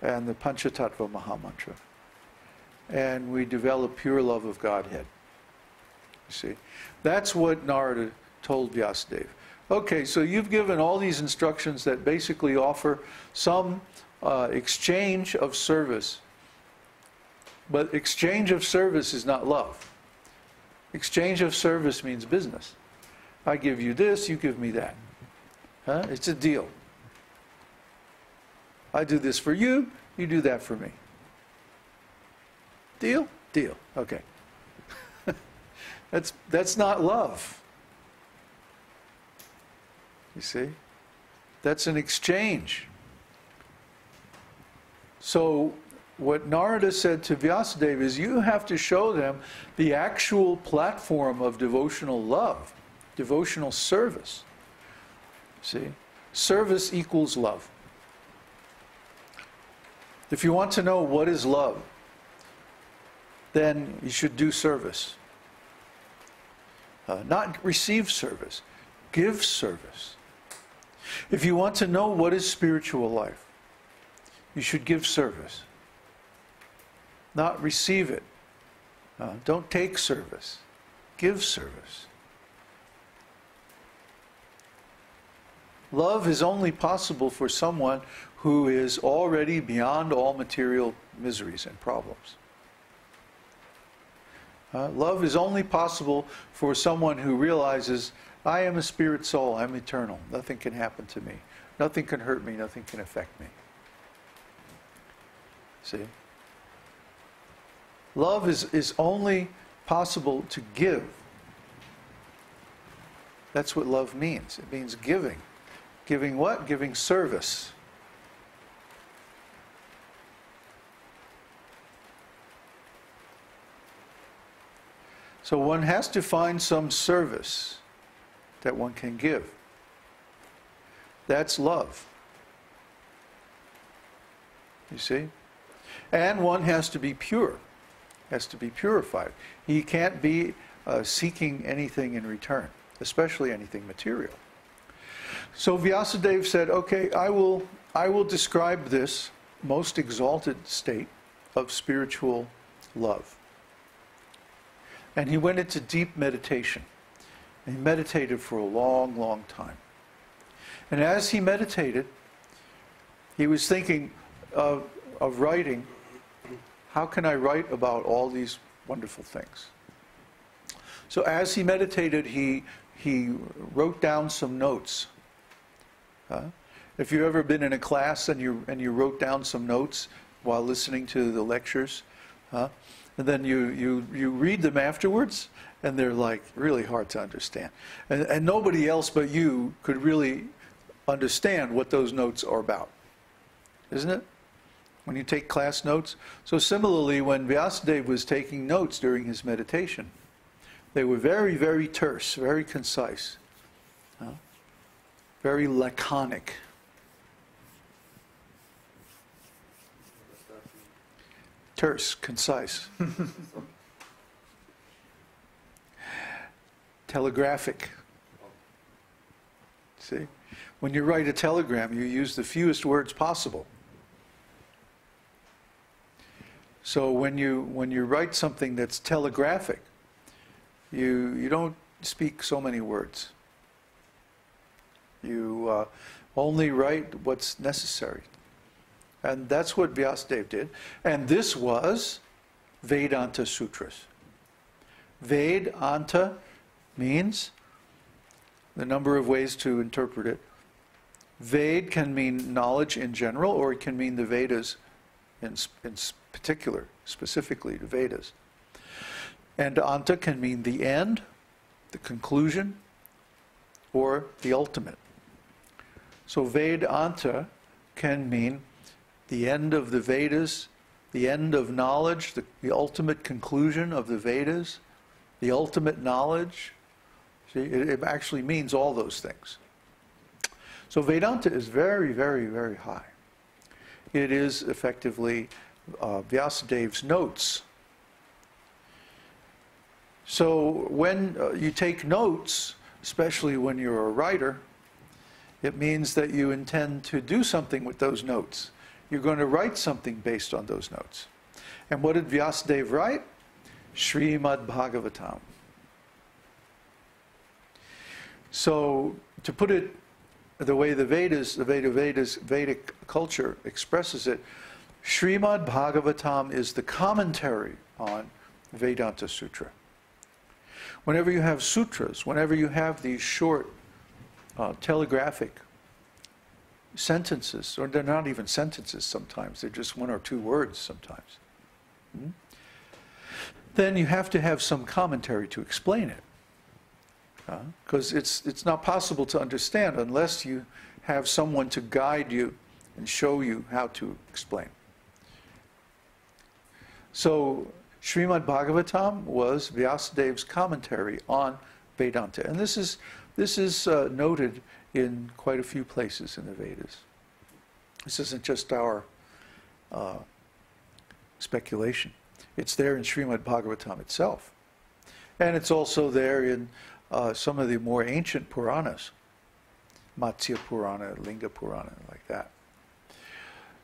and the Panchatattva Mahamantra. And we develop pure love of Godhead. You see? That's what Narada told Vyasadeva. Okay, so you've given all these instructions that basically offer some exchange of service. But exchange of service is not love. Exchange of service means business. I give you this, you give me that. Huh? It's a deal. I do this for you, you do that for me. Deal? Deal. Okay. That's not love. You see? That's an exchange. So what Narada said to Vyasadeva is you have to show them the actual platform of devotional love, devotional service. See? Service equals love. If you want to know what is love, then you should do service. Not receive service, give service. If you want to know what is spiritual life, you should give service. Not receive it. Don't take service. Give service. Love is only possible for someone who is already beyond all material miseries and problems. Love is only possible for someone who realizes, I am a spirit soul, I'm eternal, nothing can happen to me, nothing can hurt me, nothing can affect me. See? Love is only possible to give. That's what love means. It means giving. Giving what? Giving service. So one has to find some service that one can give. That's love. You see? And one has to be pure. Has to be purified. He can't be seeking anything in return, especially anything material. So Vyasadeva said, okay, I will describe this most exalted state of spiritual love. And he went into deep meditation. And he meditated for a long, long time. And as he meditated, he was thinking of writing, how can I write about all these wonderful things? So as he meditated, he wrote down some notes. If you've ever been in a class and you wrote down some notes while listening to the lectures, and then you read them afterwards, and they're like really hard to understand. And nobody else but you could really understand what those notes are about. Isn't it? When you take class notes. So similarly, when Vyasadeva was taking notes during his meditation, they were very, very terse, very concise, very laconic. Terse, concise. Telegraphic. See? When you write a telegram, you use the fewest words possible. So when you write something that's telegraphic, you don't speak so many words. You only write what's necessary. And that's what Vyasadeva did. And this was Vedānta-sūtras. Vedanta means the number of ways to interpret it. Ved can mean knowledge in general, or it can mean the Vedas in particular, specifically the Vedas. And anta can mean the end, the conclusion, or the ultimate. So Vedanta can mean the end of the Vedas, the end of knowledge, the ultimate conclusion of the Vedas, the ultimate knowledge. See, it actually means all those things. So Vedanta is very, very, very high. It is effectively Vyasadeva's notes. So when you take notes, especially when you're a writer, it means that you intend to do something with those notes. you're going to write something based on those notes. And what did Vyasadeva write? Śrīmad-Bhāgavatam. So, to put it the way the Vedic culture expresses it, Śrīmad-Bhāgavatam is the commentary on Vedānta-sūtra. Whenever you have sutras, whenever you have these short telegraphic sentences, or they're not even sentences sometimes, they're just one or two words sometimes, then you have to have some commentary to explain it. Because it's not possible to understand unless you have someone to guide you and show you how to explain. So Śrīmad-Bhāgavatam was Vyasadeva's commentary on Vedanta. And this is noted in quite a few places in the Vedas. This isn't just our speculation. It's there in Śrīmad-Bhāgavatam itself. And it's also there in some of the more ancient Puranas, Matsya Purana, Linga Purana, like that.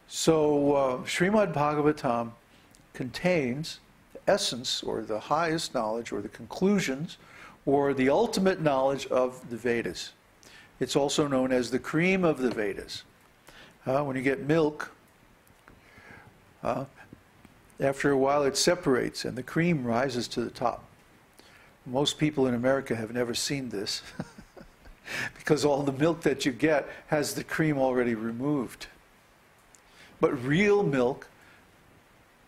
So Śrīmad-Bhāgavatam contains the essence, or the highest knowledge, or the conclusions, or the ultimate knowledge of the Vedas. It's also known as the cream of the Vedas. When you get milk, after a while it separates and the cream rises to the top. Most people in America have never seen this because all the milk that you get has the cream already removed. But real milk,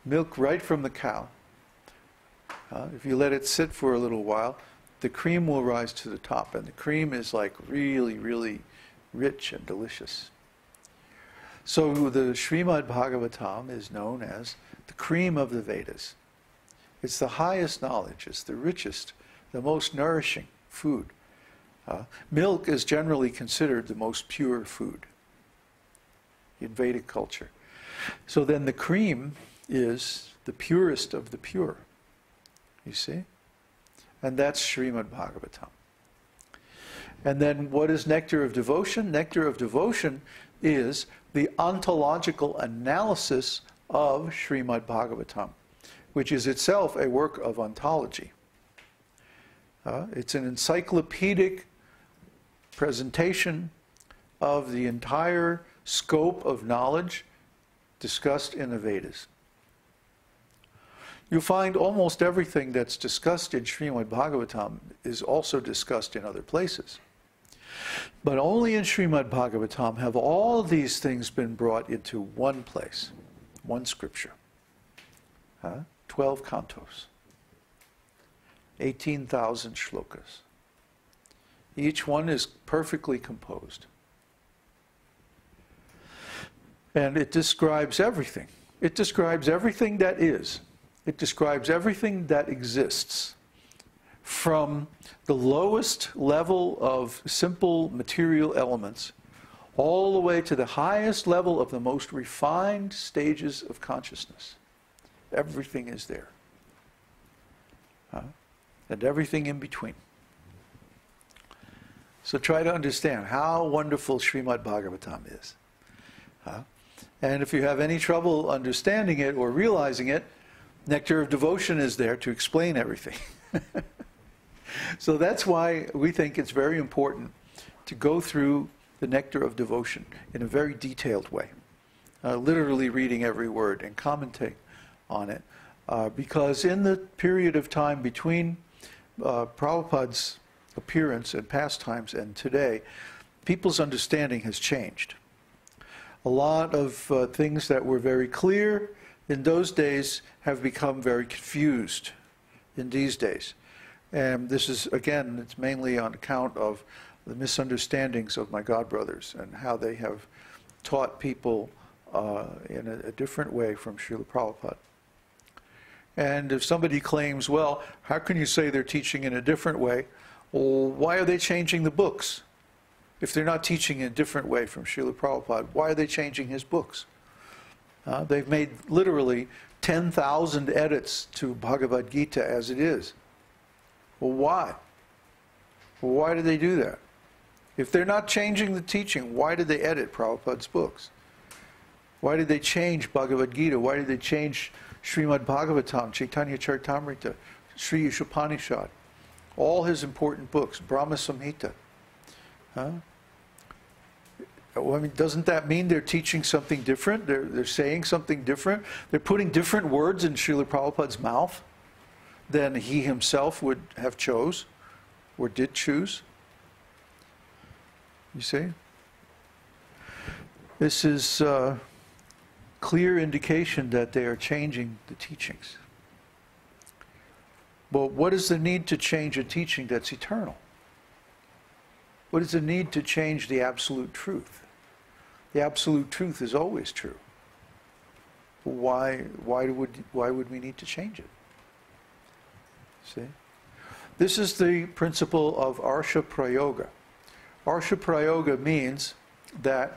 milk right from the cow, if you let it sit for a little while, the cream will rise to the top, and the cream is like really, really rich and delicious. So the Śrīmad-Bhāgavatam is known as the cream of the Vedas. It's the highest knowledge, it's the richest, the most nourishing food. Milk is generally considered the most pure food in Vedic culture. So then the cream is the purest of the pure, you see? And that's Śrīmad-Bhāgavatam. And then what is Nectar of Devotion? Nectar of Devotion is the ontological analysis of Śrīmad-Bhāgavatam, which is itself a work of ontology. It's an encyclopedic presentation of the entire scope of knowledge discussed in the Vedas. You find almost everything that's discussed in Śrīmad-Bhāgavatam is also discussed in other places. But only in Śrīmad-Bhāgavatam have all these things been brought into one place, one scripture. 12 cantos, 18,000 shlokas. Each one is perfectly composed. And it describes everything. It describes everything that is. It describes everything that exists, from the lowest level of simple material elements all the way to the highest level of the most refined stages of consciousness. Everything is there. And everything in between. So try to understand how wonderful Śrīmad-Bhāgavatam is. And if you have any trouble understanding it or realizing it, Nectar of Devotion is there to explain everything. So that's why we think it's very important to go through the Nectar of Devotion in a very detailed way, literally reading every word and commenting on it, because in the period of time between Prabhupada's appearance and pastimes and today, people's understanding has changed. A lot of things that were very clear in those days have become very confused in these days. And this is, again, it's mainly on account of the misunderstandings of my godbrothers and how they have taught people in a different way from Srila Prabhupada. And if somebody claims, well, how can you say they're teaching in a different way? Well, why are they changing the books? If they're not teaching in a different way from Srila Prabhupada, why are they changing his books? They've made literally 10,000 edits to Bhagavad-gītā as it is. Well, why? Well, why do they do that? If they're not changing the teaching, why did they edit Prabhupada's books? Why did they change Bhagavad-gītā? Why did they change Śrīmad-Bhāgavatam, Caitanya-caritāmṛta, Sri Ishopanishad? All his important books, Brahma Samhita. Huh? Well, I mean, doesn't that mean they're teaching something different? They're saying something different? They're putting different words in Srila Prabhupada's mouth than he himself would have chose or did choose? You see? This is a clear indication that they are changing the teachings. But what is the need to change a teaching that's eternal? What is the need to change the absolute truth? The absolute truth is always true. Why would we need to change it? See? This is the principle of Arsha Prayoga. Arsha Prayoga means that